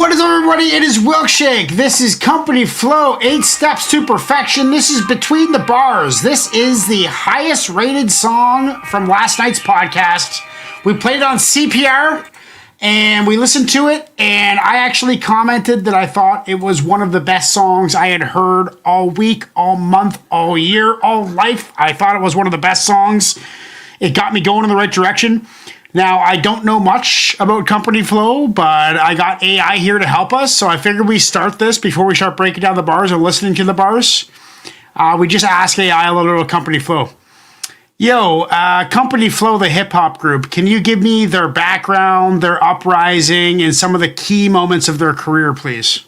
What is up, everybody? It is Wilkshake. This is Company Flow, 8 Steps to Perfection. This is Between the Bars. This is the highest rated song from last night's podcast. We played it on CPR, and we listened to it, and I actually commented that I thought it was one of the best songs I had heard all week, all month, all year, all life. I thought it was one of the best songs. It got me going in the right direction. Now, I don't know much about Company Flow, but I got AI here to help us, so I figured we start this before we start breaking down the bars or listening to the bars. We just ask AI a little bit about Company Flow. Yo, Company Flow, the hip-hop group, can you give me their background, their uprising, and some of the key moments of their career, please?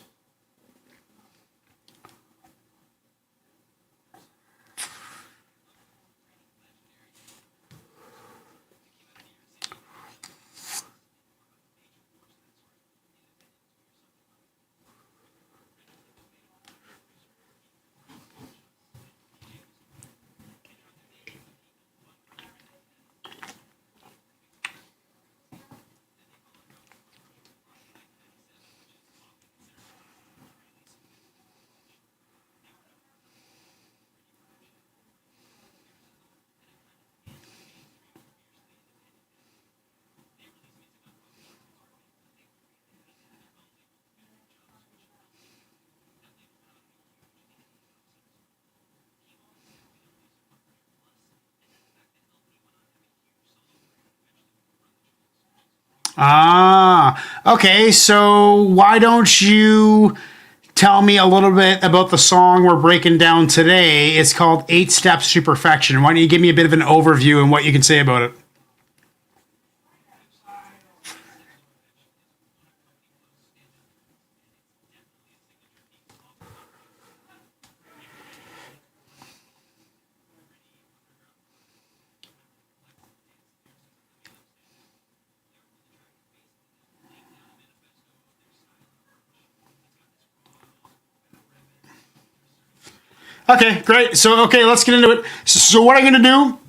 Okay, so why don't you tell me a little bit about the song we're breaking down today? It's called 8 Steps to Perfection. Why don't you give me a bit of an overview and what you can say about it? Okay, great. So, okay, let's get into it. So what I'm going to do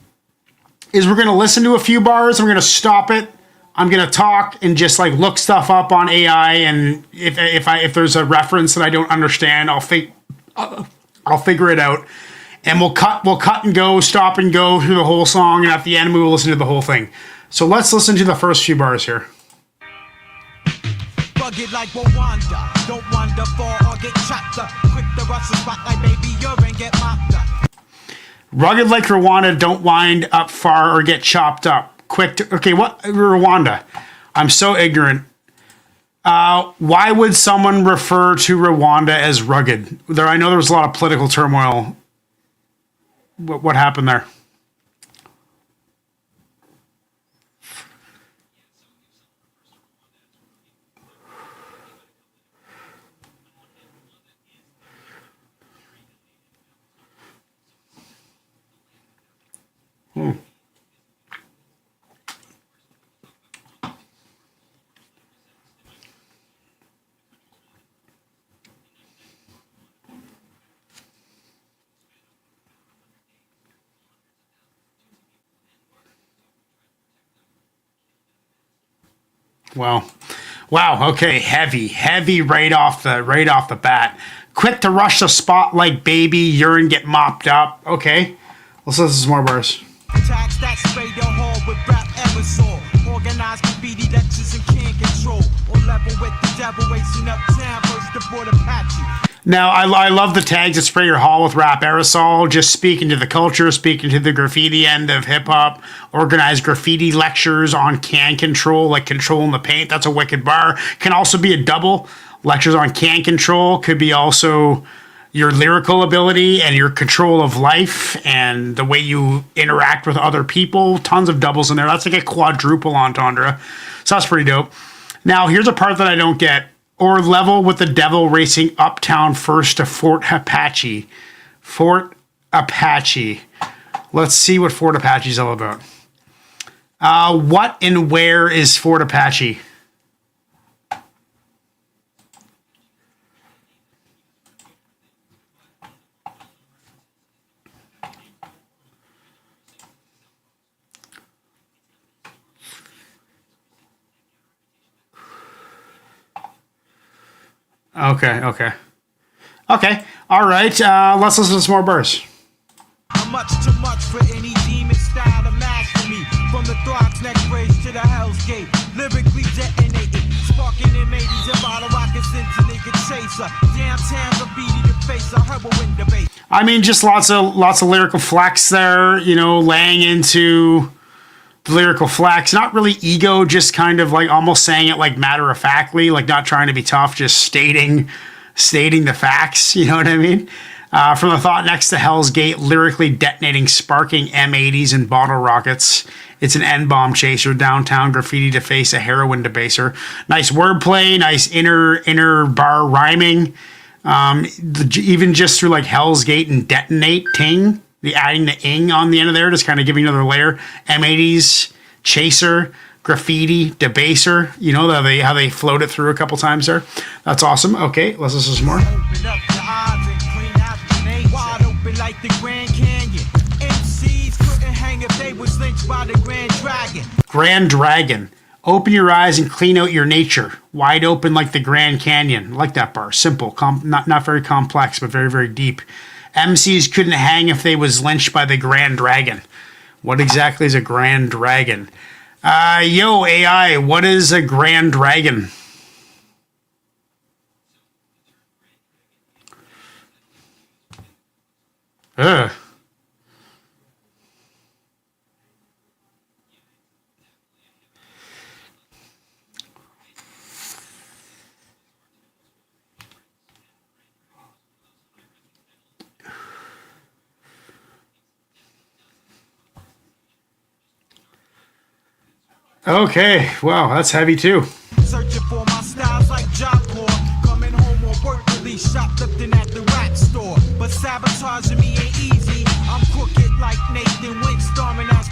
is we're going to listen to a few bars. I'm going to stop it. I'm going to talk and just like look stuff up on AI, and if there's a reference that I don't understand, I'll figure it out. And we'll cut and go, stop and go through the whole song, and at the end we will listen to the whole thing. So let's listen to the first few bars here. Rugged like Rwanda, don't wander far or get chopped up. Quick to rush the spot like baby urine, get mopped up. Rugged like Rwanda, don't wind up far or get chopped up. Okay, what Rwanda? I'm so ignorant. Why would someone refer to Rwanda as rugged? I know there was a lot of political turmoil. What happened there? Well, wow. Okay, heavy right off the bat. Quick to rush the spot like baby urine, get mopped up. Okay, let's listen to some more bars. Tax that spray your hall with rap aerosol. Organized graffiti lectures and can control. On level with the devil, racing uptown, first the border Apache. Now, I love the tags that spray your hall with rap aerosol, just speaking to the culture, speaking to the graffiti end of hip-hop, organized graffiti lectures on can control, like controlling the paint. That's a wicked bar. Can also be a double. Lectures on can control could be also your lyrical ability and your control of life and the way you interact with other people. Tons of doubles in there. That's like a quadruple entendre. So that's pretty dope. Now, here's a part that I don't get. Or level with the devil racing uptown first to Fort Apache. Fort Apache. Let's see what Fort Apache is all about. What and where is Fort Apache? Okay, okay. Okay, all right. Let's listen to some more bars. I'm much too much for any demon style to master me. From the Throgs neck bridge to the Hell's Gate, lyrically detonated, sparking in 80s and bottle rockets into nigga chaser. Downtown graffiti to face a heroin debate. I mean, just lots of lyrical flex there. You know, laying into the lyrical flex. Not really ego, just kind of like almost saying it like matter of factly, like not trying to be tough, just stating the facts. You know what I mean? From the thought next to Hell's Gate, lyrically detonating, sparking M80s and bottle rockets. It's an N-bomb chaser, downtown graffiti to face a heroin debaser. Nice wordplay, nice inner bar rhyming. Even just through like Hell's Gate and detonate, ting, the adding the ing on the end of there, just kind of giving another layer. M80s, chaser, graffiti, debaser. You know how they float it through a couple times there. That's awesome. Okay, let's listen to some more. Open up the odds and clean out the nature. Wide open like the Grand Canyon. MCs couldn't hang if they was lynched by the Grand Dragon. Grand Dragon. Open your eyes and clean out your nature. Wide open like the Grand Canyon. I like that bar. Simple. Not very complex, but very, very deep. MCs couldn't hang if they was lynched by the Grand Dragon. What exactly is a Grand Dragon? Yo, AI, what is a Grand Dragon? Ugh. Okay, wow, that's heavy too. Searching for my styles like Job Corps. Coming home on work release, shoplifting at the rap store. But sabotaging me ain't easy. I'm crooked like Nathan Wink, storming as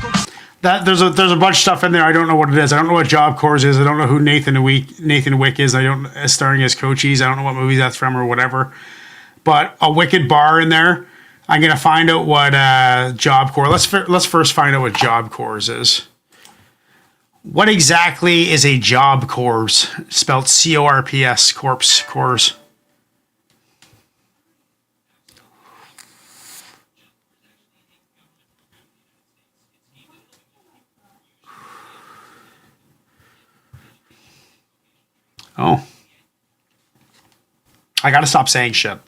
There's a bunch of stuff in there. I don't know what it is. I don't know what Job Corps is. I don't know who Nathan Wick is. I don't starring as Cochise. I don't know what movie that's from or whatever. But a wicked bar in there. I'm gonna find out what Job Corps. Let's first find out what Job Corps is. What exactly is a Job Corps? Spelled C-O-R-P-S, corps. Oh. I gotta stop saying shit.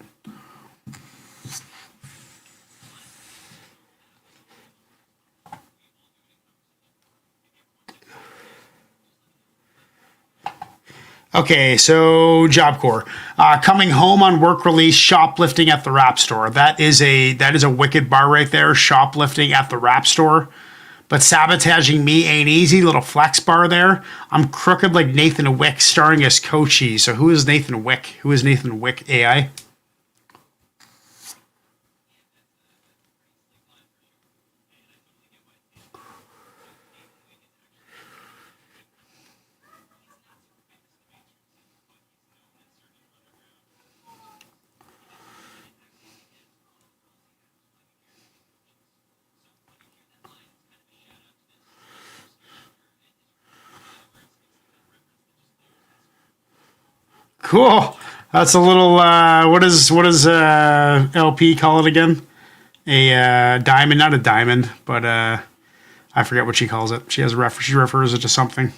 Okay, so Job Corps. Coming home on work release, shoplifting at the rap store. That is a wicked bar right there, shoplifting at the rap store. But sabotaging me ain't easy. Little flex bar there. I'm crooked like Nathan Wick, starring as Cochise. So who is Nathan Wick? Who is Nathan Wick AI? Cool. That's a little. What does LP call it again? A diamond, not a diamond, but I forget what she calls it. She refers it to something.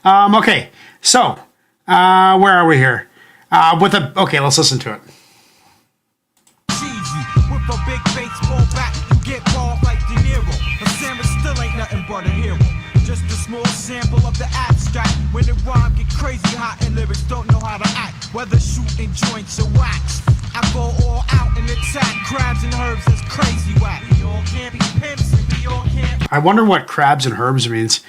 Okay, so where are we here? Okay, let's listen to it. cheesy. With a big baseball bat, you get balled like De Niro. But Samus still ain't nothing but a hero. Just a small sample of the abstract. When the rhyme get crazy hot and lyrics don't know how to act. Whether shooting joints or wax, I go all out and attack crabs and herbs that's crazy whack. We all can't be pimps and we all can't. I wonder what crabs and herbs means.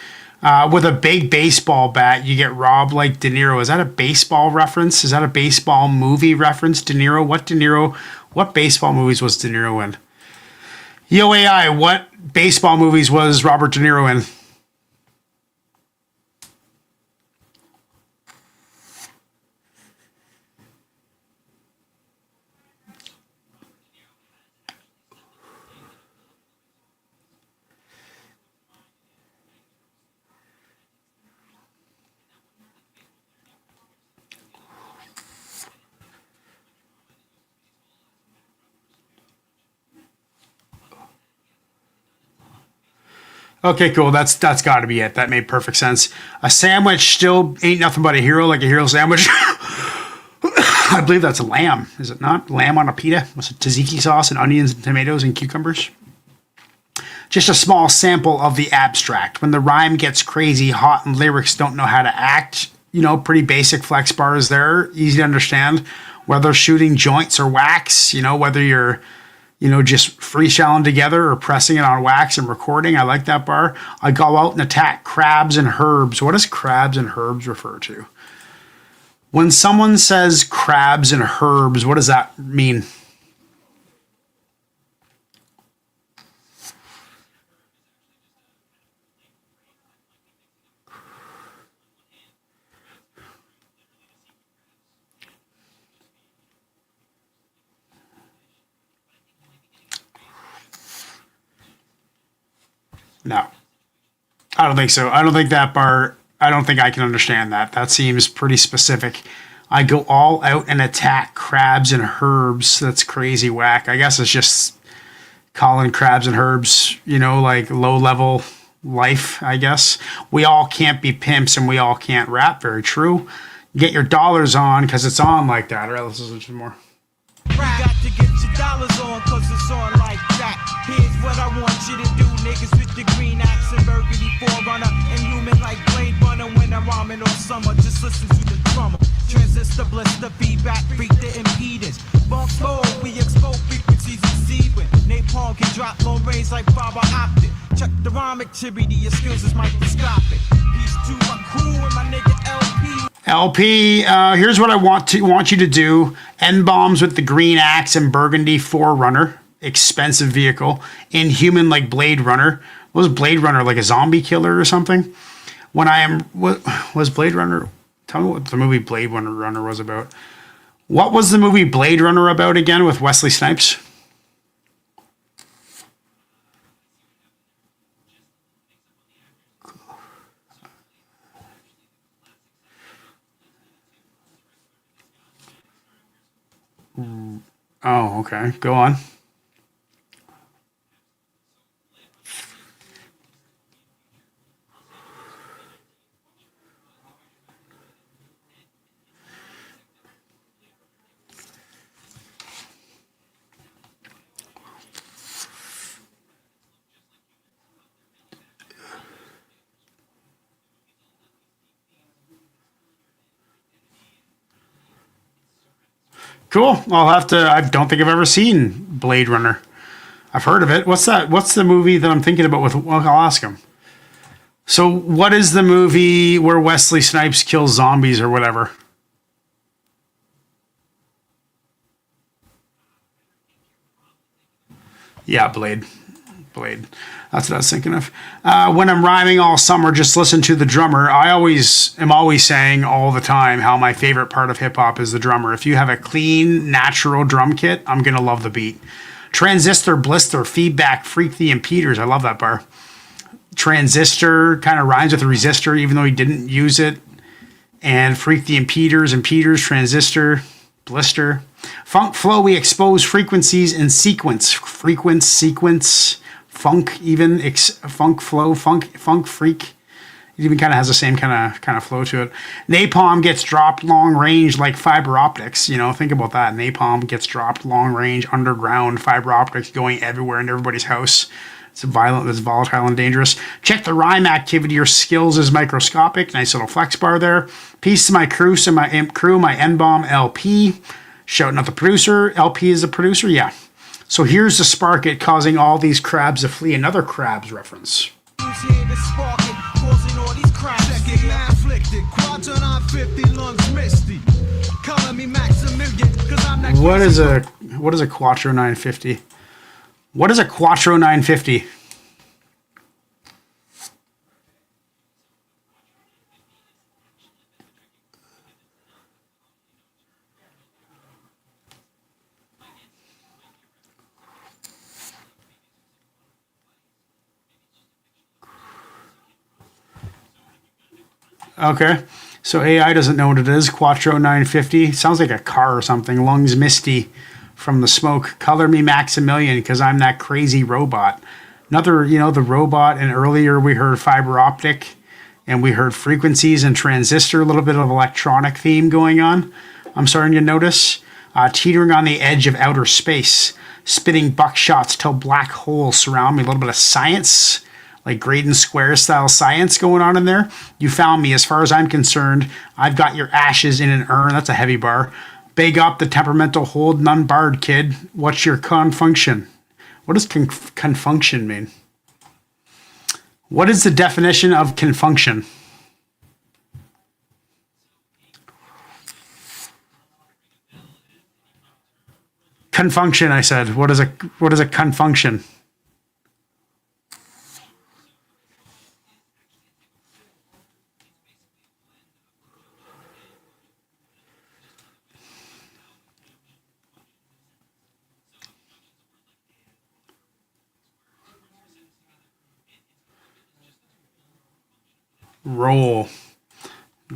With a big baseball bat, you get robbed like De Niro. Is that a baseball reference? Is that a baseball movie reference? De Niro? What baseball movies was De Niro in? Yo AI, what baseball movies was Robert De Niro in? Okay, cool. That's got to be it. That made perfect sense. A sandwich still ain't nothing but a hero, like a hero sandwich. I believe that's a lamb, is it not? Lamb on a pita with some tzatziki sauce and onions and tomatoes and cucumbers. Just a small sample of the abstract. When the rhyme gets crazy, hot, and lyrics don't know how to act, pretty basic flex bars there, easy to understand. Whether shooting joints or wax, whether you're just freestyling together or pressing it on wax and recording. I like that bar. I go out and attack crabs and herbs. What does crabs and herbs refer to? When someone says crabs and herbs, what does that mean? No, I don't think so. I don't think that bar, I don't think I can understand that. That seems pretty specific. I go all out and attack crabs and herbs. That's crazy whack. I guess it's just calling crabs and herbs, like low level life, I guess. We all can't be pimps and we all can't rap. Very true. Get your dollars on because it's on like that. All right, let's listen to more. You got to get your dollars on, cause it's on like that. Here's what I want you to do, niggas with the green axe and burgundy forerunner. And human like Blade Runner when I'm rhyming all summer. Just listen to the drummer. Transistor, blister, feedback, freak the impedance. Bump slow, we expose frequencies receiving. Napalm can drop long range like fiber optic. Check the rhyme activity, your skills is microscopic. Peace to my crew and my nigga LP. LP, here's what I want you to do. N-bombs with the green axe and burgundy forerunner. Expensive vehicle. Inhuman like Blade Runner. What was Blade Runner, like a zombie killer or something? What was Blade Runner? Tell me what the movie Blade Runner was about. What was the movie Blade Runner about again with Wesley Snipes? Oh, okay. Go on. Cool. I don't think I've ever seen Blade Runner. I've heard of it. What's that? What's the movie that I'm thinking about with, well, I'll ask him. So what is the movie where Wesley Snipes kills zombies or whatever? Yeah, Blade. Blade. That's what I was thinking of. When I'm rhyming all summer, just listen to the drummer. I am always saying all the time how my favorite part of hip hop is the drummer. If you have a clean, natural drum kit, I'm going to love the beat. Transistor, blister, feedback, freak the impeders. I love that bar. Transistor kind of rhymes with resistor, even though he didn't use it. And freak the impeders, transistor, blister. Funk flow, we expose frequencies in sequence. Sequence. Funk even, funk flow, funk freak. It even kind of has the same kind of flow to it. Napalm gets dropped long range like fiber optics. Think about that. Napalm gets dropped long range underground fiber optics going everywhere in everybody's house. It's volatile and dangerous. Check the rhyme activity. Your skills is microscopic. Nice little flex bar there. Peace to my crew, my N-bomb LP. Shouting out the producer. LP is the producer, yeah. So here's the spark it causing all these crabs to flee. Another crabs reference. What is a Quattro 950? What is a Quattro 950? Okay. So AI doesn't know what it is. Quattro 950. Sounds like a car or something. Lungs misty from the smoke. Color me Maximilian because I'm that crazy robot. Another, the robot, and earlier we heard fiber optic, and we heard frequencies and transistor, a little bit of electronic theme going on. I'm starting to notice. Teetering on the edge of outer space, spitting buckshots till black holes surround me. A little bit of science, like Graydon Square style science going on in there. You found me. As far as I'm concerned, I've got your ashes in an urn. That's a heavy bar. Big up the temperamental hold, none barred, kid. What's your confunction? What does confunction mean? What is the definition of confunction? Confunction, I said. What is a confunction?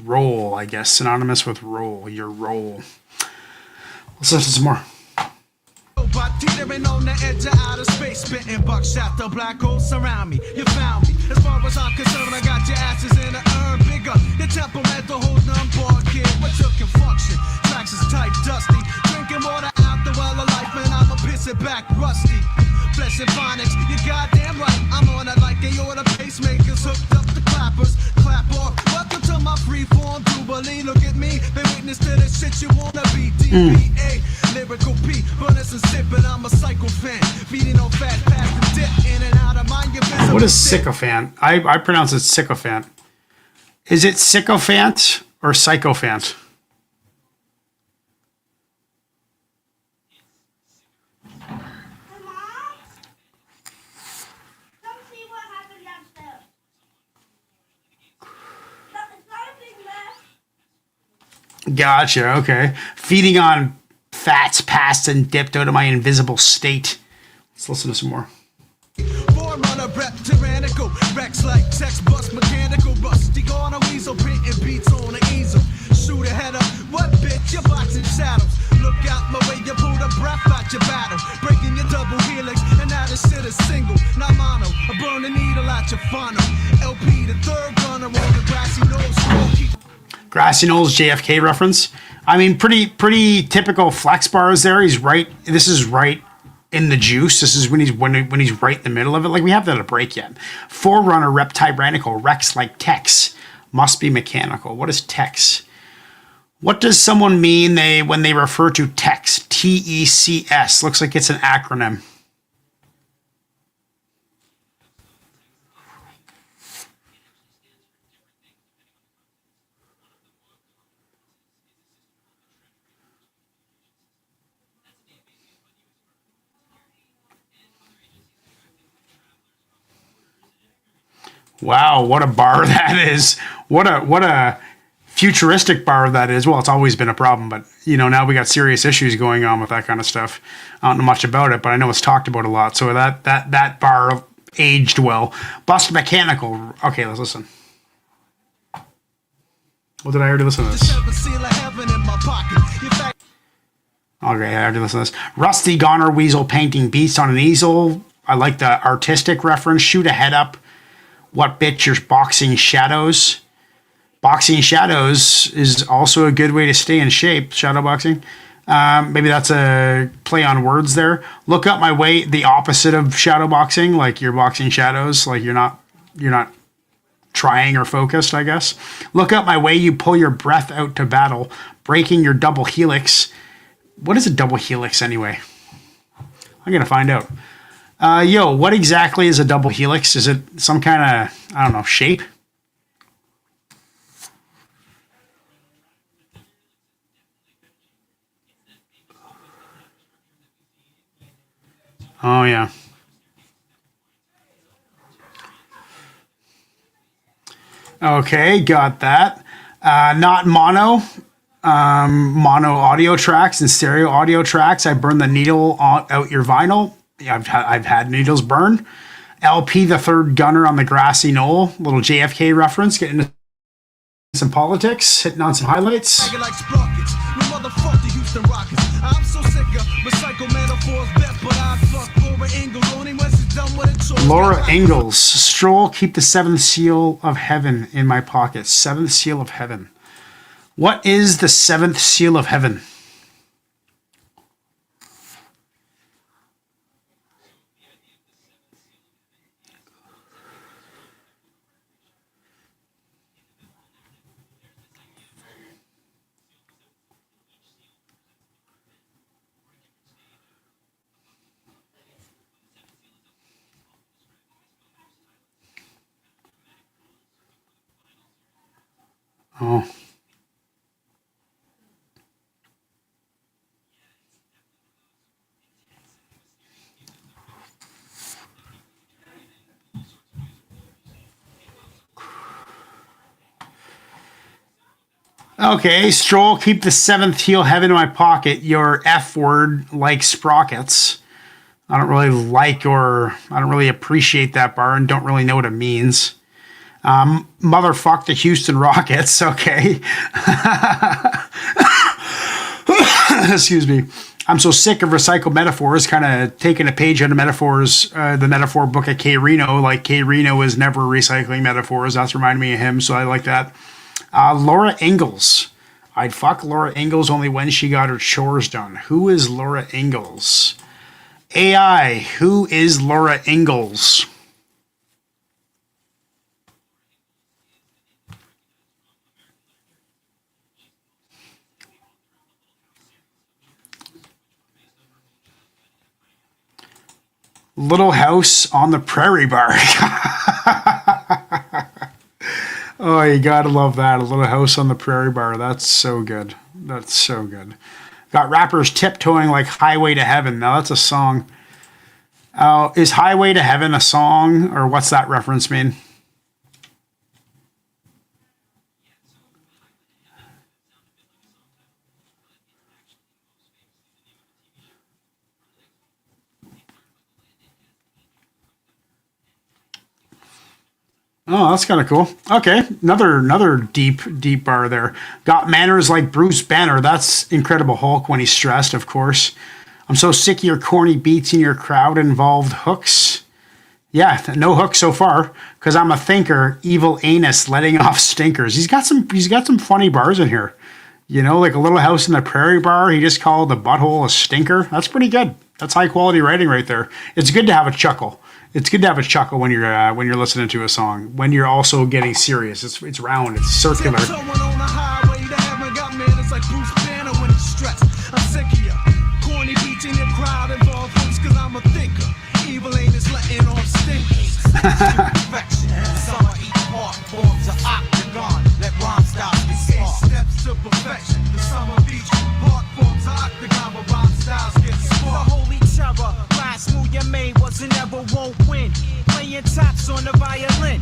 Roll, I guess, synonymous with roll. Your roll. Let's listen to some more. Teetering on the edge of outer space, spitting buckshot, the black holes surround me. You found me. As far as I'm concerned, I got your asses in an urn. Bigger, your temperamental hold unborn, kid. What's your confunction? Tracks is tight, dusty. Drinking water out the well of life, man. I'ma piss it back, rusty. Flesh and phonics, you goddamn right. I'm on it like they order pacemakers, hooked up the clappers. Clap off. Welcome to my freeform jubilee. Look at me, been witness to the shit you wanna be. DBA, lyrical P, runners and sipping. I'm a psycho fan, feeding on fat, fast and dip in and out of mind. What is sycophant? I pronounce it sycophant. Is it sycophant or sycophant? Gotcha. Okay. Feeding on fats passed and dipped out of my invisible state. Let's listen to some more. Forerunner rep tyrannical, Rex like sex bus mechanical, rusty gone a weasel, painting beats on the easel. Shoot ahead up, what bitch? You're boxing shadows. Look out my way, you pull the breath out your battle. Breaking your double helix, and now this shit is single, not mono. I burn the needle out your funnel. LP, the third gunner on the grassy knoll. Grassy Knolls JFK reference. I mean, pretty typical flex bars there. He's right. This is right in the juice. This is when he's right in the middle of it. Like we haven't had a break yet. Forerunner rep tyrannical. Rex like Tex. Must be mechanical. What is Tex? What does someone mean when they refer to Tex? TECS. Looks like it's an acronym. Wow, what a bar that is. What a futuristic bar that is. Well, it's always been a problem, but now we got serious issues going on with that kind of stuff. I don't know much about it, but I know it's talked about a lot. So that bar aged well. Bust mechanical. Okay, let's listen. What did I already listen to this? Okay, I already listened to this. Rusty Goner Weasel painting beats on an easel. I like the artistic reference. Shoot a head up. What bitch, you're boxing shadows. Boxing shadows is also a good way to stay in shape. Shadow boxing. Maybe that's a play on words there. Look up my way, the opposite of shadow boxing, like you're boxing shadows, like you're not trying or focused, I guess. Look up my way, you pull your breath out to battle, breaking your double helix. What is a double helix anyway? I'm gonna find out. What exactly is a double helix? Is it some kind of, I don't know, shape? Oh, yeah. Okay, got that. Not mono. Mono audio tracks and stereo audio tracks. I burn the needle out your vinyl. I've had needles burn. LP, the third gunner on the grassy knoll. Little JFK reference. Getting into some politics. Hitting on some highlights. I'm so sick of recycle metaphors, but I fuck over Engels, only West Done with a choice. Laura Ingalls. Stroll, keep the seventh seal of heaven in my pocket. Seventh seal of heaven. What is the seventh seal of heaven? Oh. Okay, Stroll, keep the seventh heel heaven in my pocket. Your F word like sprockets. I don't really like or I don't really appreciate that bar and don't really know what it means. Motherfuck the Houston Rockets. Okay. Excuse me. I'm so sick of recycled metaphors, kind of taking a page out of metaphors, the metaphor book of K. Reno. Like K. Reno is never recycling metaphors. That's reminding me of him, so I like that. Laura Ingalls. I'd fuck Laura Ingalls only when she got her chores done. Who is Laura Ingalls? AI, who is Laura Ingalls? Little House on the Prairie Bar. Oh, you gotta love that. A Little House on the Prairie Bar. That's so good. That's so good. Got rappers tiptoeing like Highway to Heaven. Now that's a song. Is Highway to Heaven a song, or what's that reference mean? Oh, that's kind of cool. Okay, another deep bar there. Got manners like Bruce Banner. That's Incredible Hulk when he's stressed, of course. I'm so sick of your corny beats and your crowd involved hooks. Yeah, no hook so far because I'm a thinker. Evil anus letting off stinkers. He's got some funny bars in here. You know, like A Little House in the Prairie Bar. He just called the butthole a stinker. That's pretty good. That's high quality writing right there. It's good to have a chuckle. It's good to have a chuckle when you're listening to a song. When you're also getting serious, it's round, it's circular. Someone on the highway to heaven got manners like Bruce Banner when he's stressed. I'm sick of ya. Corny beats in your crowd involved hooks cause I'm a thinker. Evil ain't is letting off stinkers. Perfection. Summer each part forms an octagon. Let rhyme styles be smart. Steps to perfection. The summer beach part forms an octagon, but rhyme styles get smart. The holy terror. Last move you made was and never won't win. Playing taps on the violin.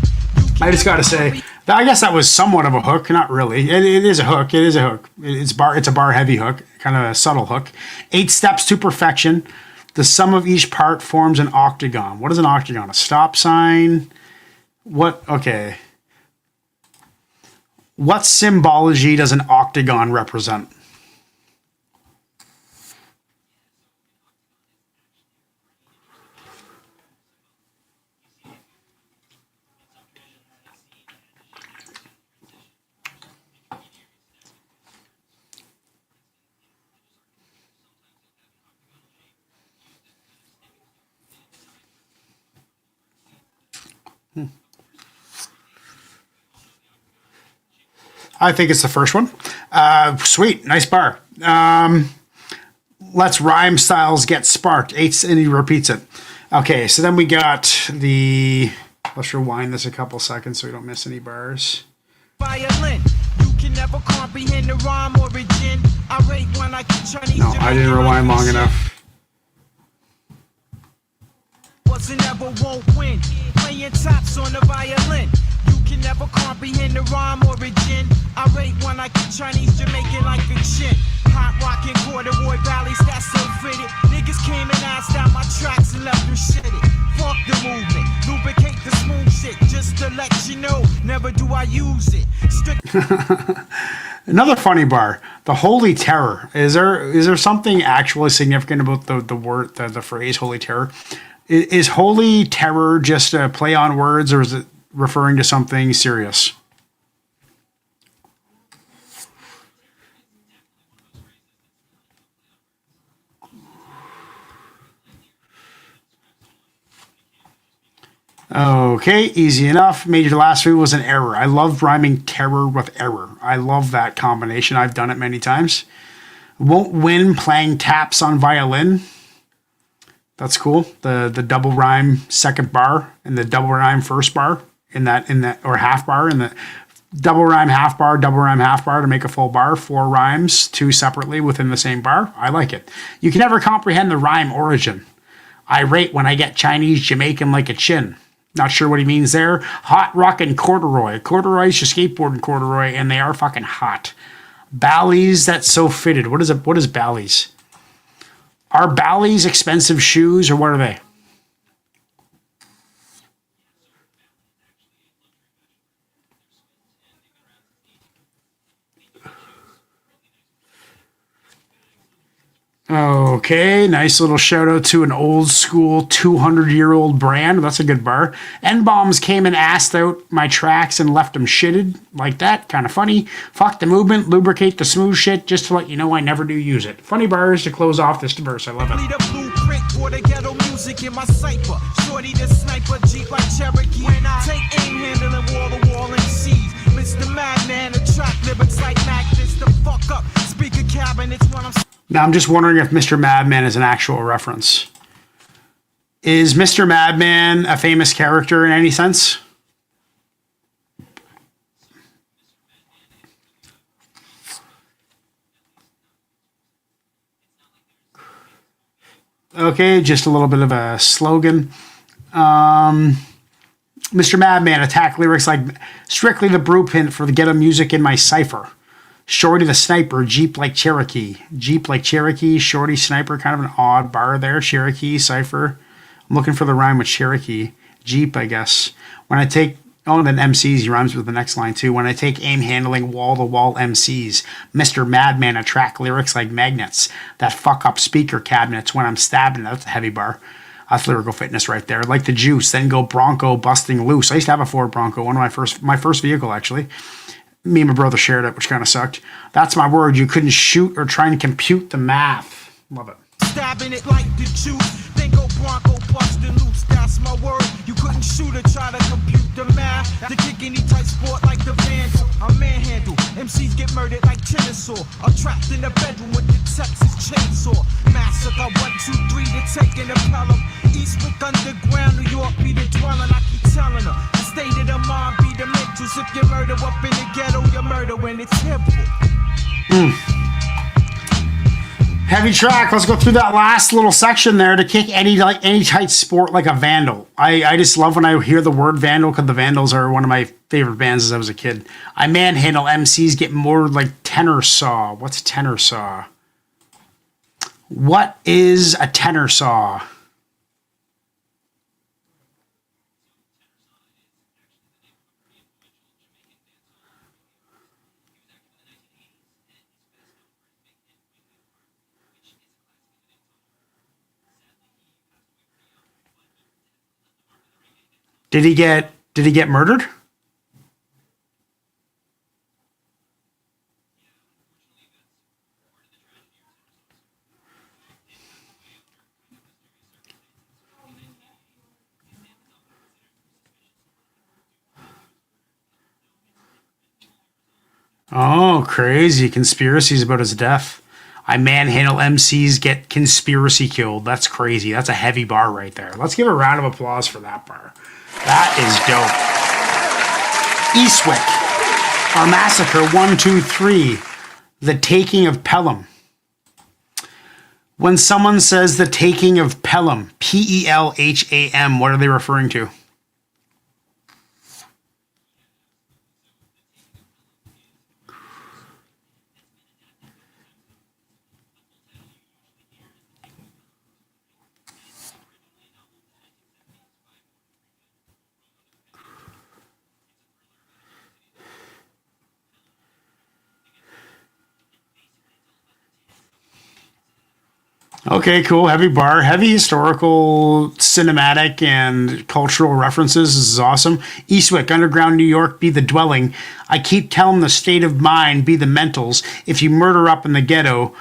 I just gotta say, I guess that was somewhat of a hook. Not really. It is a hook. It is a hook. It's a bar heavy hook, kind of a subtle hook. 8 steps to perfection. The sum of each part forms an octagon. What is an octagon? A stop sign? What? Okay. What symbology does an octagon represent? I think it's the first one. Sweet, nice bar. Let's rhyme styles get sparked. 8, and he repeats it. Okay, so then we got the. Let's rewind this a couple seconds so we don't miss any bars. Violin. You can never comprehend the rhyme origin. I rate when I can Chinese. No, I didn't rewind long enough. Wasn't ever won't win. Playing taps on the violin. You can never comprehend the rhyme origin. I rate when I can Chinese Jamaican like a chin. Hot rockin' corduroy valleys, that's so fitted. Niggas came and asked out my tracks and left them shitted. Fuck the movement, lubricate the smooth shit. Just to let you know, never do I use it. Another funny bar, the Holy Terror. Is there something actually significant about the word, the phrase Holy Terror? Is holy terror just a play on words, or is it referring to something serious? Okay, easy enough. Major last food was an error. I love rhyming terror with error. I love that combination. I've done it many times. Won't win playing taps on violin. That's cool. The double rhyme second bar and the double rhyme first bar in that or half bar in the double rhyme half bar, double rhyme half bar to make a full bar. 4 rhymes, 2 separately within the same bar. I like it. You can never comprehend the rhyme origin. I rate when I get Chinese Jamaican like a chin. Not sure what he means there. Hot rockin' corduroy. Corduroy's your skateboarding corduroy, and they are fucking hot. Bally's, that's so fitted. What is Bally's? Are Bally's expensive shoes, or what are they? Okay, nice little shout out to an old school 200-year-old brand. That's a good bar. N-Bombs came and asked out my tracks and left them shitted like that. Kind of funny. Fuck the movement, lubricate the smooth shit, just to let you know I never do use it. Funny bars to close off this verse. I love it. Need a blueprint for the ghetto music in my cipher. Shorty the sniper, Jeep like Cherokee. When I take aim handling wall-to-wall MCs. Mr. Madman, attract lyrics like Magnus. The fuck up, speaker cabinets when I'm... Now, I'm just wondering if Mr. Madman is an actual reference. Is Mr. Madman a famous character in any sense? Okay, just a little bit of a slogan. Mr. Madman, attack lyrics like strictly the blueprint for the ghetto music in my cipher. Shorty the sniper, Jeep like Cherokee. Jeep like Cherokee, Shorty sniper, kind of an odd bar there. Cherokee, cipher. I'm looking for the rhyme with Cherokee. Jeep, I guess. When I take, oh, then MCs, he rhymes with the next line too. When I take aim handling wall-to-wall MCs. Mr. Madman, attract lyrics like magnets. That fuck up speaker cabinets when I'm stabbing. That's a heavy bar. That's lyrical fitness right there. Like the juice, then go Bronco busting loose. I used to have a Ford Bronco, one of my first vehicle actually. Me and my brother shared it, which kind of sucked. That's my word. You couldn't shoot or try and compute the math. Love it. Stabbing it like the juice. Then go Bronco busting loose. That's my word. You couldn't shoot or try to compute the math. To kick any type sport like the Vandal. I manhandle. MCs get murdered like Kennesaw. I'm trapped in the bedroom with the Texas chainsaw. Massacre 1, 2, 3 to take an Pelham. Eastwick underground, New York be the dwelling. I keep telling her. The state of the mind be the mentals. If you murder up in the ghetto, you murder when it's simple. Heavy track. Let's go through that last little section there to kick any tight sport like a Vandal. I just love when I hear the word Vandal because the Vandals are one of my favorite bands as I was a kid. I manhandle MCs, get more like tenor saw. What's tenor saw? What is a tenor saw? Did he get murdered? Oh, crazy. Conspiracies about his death. I manhandle MCs, get conspiracy killed. That's crazy. That's a heavy bar right there. Let's give a round of applause for that bar. That is dope. Eastwick. Our massacre 1, 2, 3. The taking of Pelham. When someone says the taking of Pelham, Pelham, what are they referring to? Okay, cool. Heavy bar, heavy historical, cinematic, and cultural references. This is awesome. Eastwick, underground New York, be the dwelling. I keep telling the state of mind, be the mentals. If you murder up in the ghetto,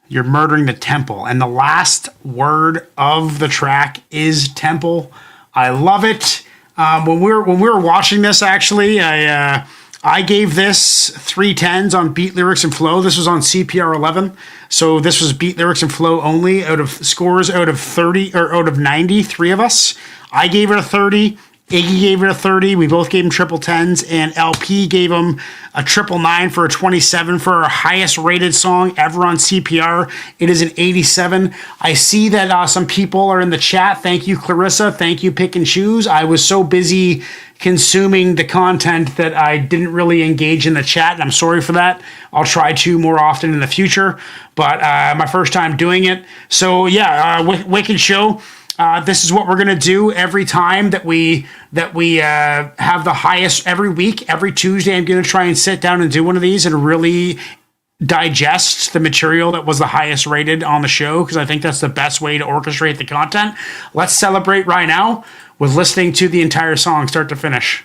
you're murdering the temple. And the last word of the track is temple. I love it. When we were watching this, actually, I gave this 3 10s on beat, lyrics, and flow. This was on CPR 11. So this was beat, lyrics, and flow only out of scores out of 30 or out of 90, 3 of us. I gave it a 30. Iggy gave it a 30. We both gave him triple 10s, and LP gave him a triple 9 for a 27 for our highest rated song ever on CPR. It is an 87. I see that some people are in the chat. Thank you, Clarissa. Thank you, Pick and Choose. I was so busy consuming the content that I didn't really engage in the chat, and I'm sorry for that. I'll try to more often in the future, but my first time doing it. So yeah, Wicked Show. This is what we're gonna do every time that we have the highest every week. Every Tuesday, I'm gonna try and sit down and do one of these and really digest the material that was the highest rated on the show, because I think that's the best way to orchestrate the content. Let's celebrate right now with listening to the entire song, start to finish.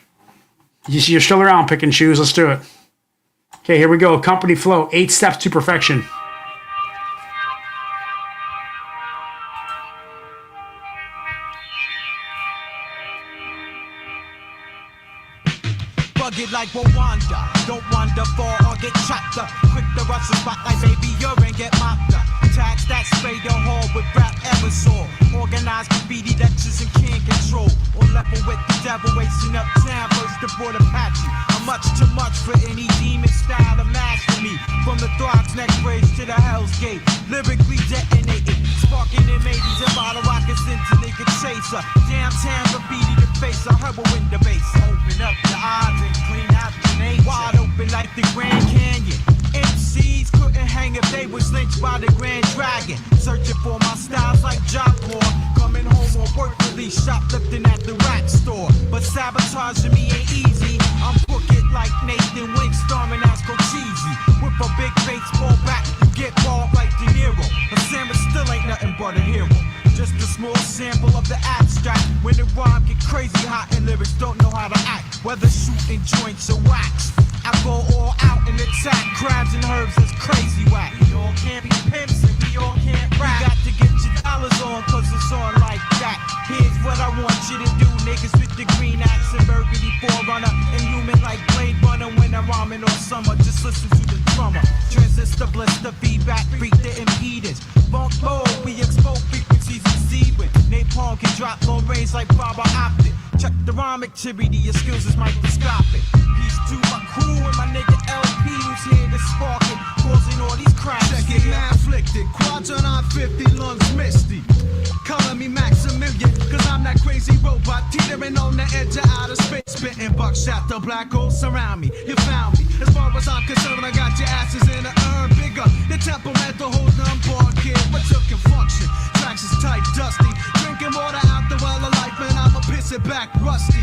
You're still around, Pick and Choose. Let's do it. Okay, here we go. Company Flow, 8 Steps to Perfection. Rugged like Rwanda, don't wander far or get chopped up. Quick to rush the spot like baby urine, get mopped up. Tax that spray your hall with rap aerosol. Organized graffiti lectures and can't control. Or level with the devil, wasting up time, first to board Apache. I'm much too much for any demon style to master me. From the Throgs neck bridge to the Hell's Gate, lyrically detonated. Sparking in 80s and bottle rockets into nigga chaser. Downtown graffiti the face, a heroin the base. Open up your eyes and clean out the nature. Wide open like the Grand Canyon. MCs couldn't hang if they was lynched by the Grand Dragon. Searching for my styles like Jock Moore. Coming home on work release, shoplifting at the rat store. But sabotaging me ain't easy. I'm crooked like Nathan Wink, storming as Cochise. With a big baseball bat, you get balled like De Niro. But Sam still ain't nothing but a hero. Just a small sample of the abstract. When the rhyme get crazy hot and lyrics don't know how to act. Whether shooting joints or wax, I go all out and attack crabs and herbs that's crazy whack. We all can't be pimps and we all can't rap. You got to get your dollars on cause it's on like that. Here's what I want you to do, niggas with the green axe and burgundy forerunner. Inhuman like Blade Runner when I'm rhyming all summer. Just listen to the drummer. Transistor blister, feedback, freak the impedance. Funk mode, we expose frequencies and see when napalm can drop long range like fiber optic. Check the rhyme activity, your skills is microscopic. Peace to my crew and my nigga LP who's here to spark it, causing all these crimes. Check it, man, afflicted, quadrant on 50, lungs misty. Calling me Maximilian, cause I'm that crazy robot teetering on the edge of outer space. Spitting buckshot, the black holes surround me. You found me. As far as I'm concerned, I got your asses in the urn bigger. The temperamental hold unborn kid, but you can function. Tracks is tight, dusty. Drinking water out the well of life, and I'ma piss it back rusty.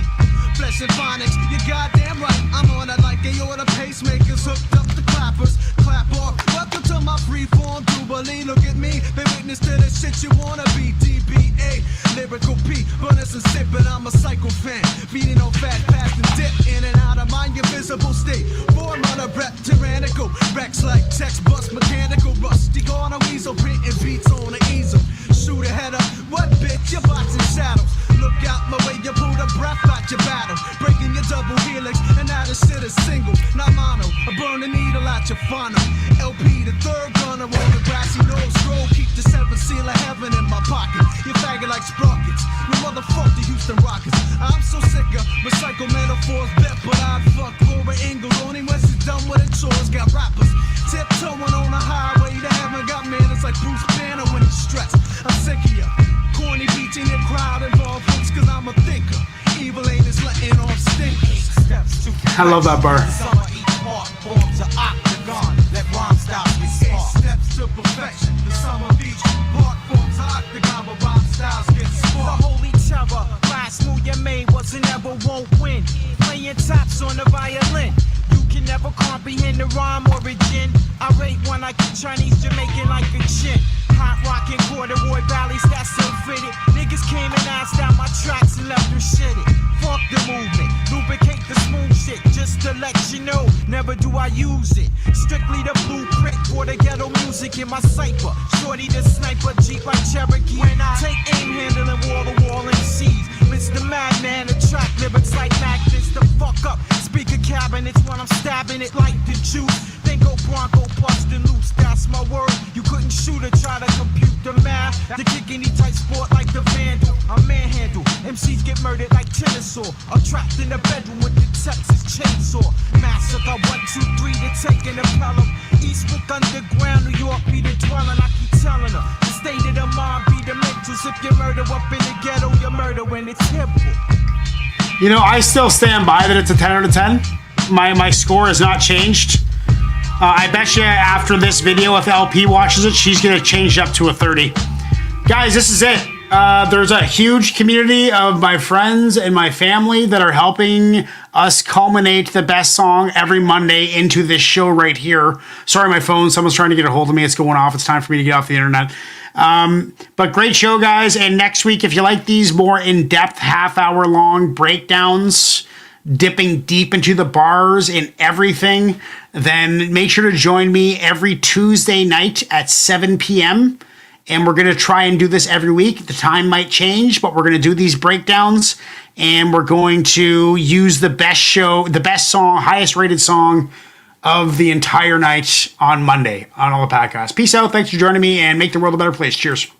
Flesh and phonics, you goddamn right. I'm on it like aorta pacemakers, hooked up the clappers. Clap off. Welcome to my freeform jubilee. Look at me, been witness to the shit you wanna be. DBA, lyrical P, bonus and sip, but I'm a psycho fan. Feeding on fat, fast and dip in and out of my invisible state. Forerunner rep, tyrannical. Rex like text bust, mechanical, rusty. Gonna weasel, printing beats on the easel. Shoot a head up, what bitch? You're boxing shadows. Look out my way, you pull the breath out your battle. Breaking your double helix, and now this shit is single, not mono. I burn the needle out your funnel. LP, the third gunner on the grassy nose road. Keep the 7th seal of heaven in my pocket. You faggot like sprockets. You motherfuck the Houston Rockets. I'm so sick of recycle metaphors, bet, but I'd fuck Laura Ingalls. Only when she's done with her chores. Got rappers tiptoeing on the highway to heaven. Got man, it's like Bruce Banner when he's stressed. I'm sick of ya. Corny beats in the crowd involved hooks, cause I'm a thinker. Evil ain't is letting off stinkers. I love that bar. Steps to perfection. The summer beach part forms an octagon, but rhyme styles get The sparked. holy terror, last move you made was and never won't win. Playing tops on the violin. You can never comprehend the rhyme origin. I rate one like a Chinese Jamaican like a chin. hot rockin' corduroy valleys that's so fitted. Niggas came and asked out my tracks and left them shitted. Fuck the movement, lubricate the smooth shit. Just to let you know, never do I use it. Strictly the blueprint for the ghetto music in my cipher. Shorty the sniper, Jeep like Cherokee. When I take aim, handling wall-to-wall MCs. Mr. Madman, attract lyrics like magnets to fuck up speaker cabinets when I'm stabbing it like the juice. Then go Bronco bustin' loose, that's my word. You couldn't shoot or try to compute the math. To kick any tight sport like the Vandal, I manhandle. MCs get murdered like Chinosaur. I'm trapped in the bedroom with the Texas chainsaw. Massacre 1, 2, 3 to take an Pelham. Eastwick underground, New York be the dwelling. I keep telling her, the state of the mind be the mentals. If you murder up in the ghetto, you murder when it's simple. You know, I still stand by that it's a 10 out of 10. My score has not changed. I bet you after this video, if LP watches it, she's going to change it up to a 30. Guys, this is it. There's a huge community of my friends and my family that are helping us culminate the best song every Monday into this show right here. Sorry, my phone. Someone's trying to get a hold of me. It's going off. It's time for me to get off the internet. But great show, guys. And next week, if you like these more in-depth, half-hour-long breakdowns, dipping deep into the bars and everything, then make sure to join me every Tuesday night at 7 p.m. And we're going to try and do this every week. The time might change, but we're going to do these breakdowns, and we're going to use the best song, highest rated song of the entire night on Monday on all the podcasts. Peace out. Thanks for joining me, and make the world a better place. Cheers.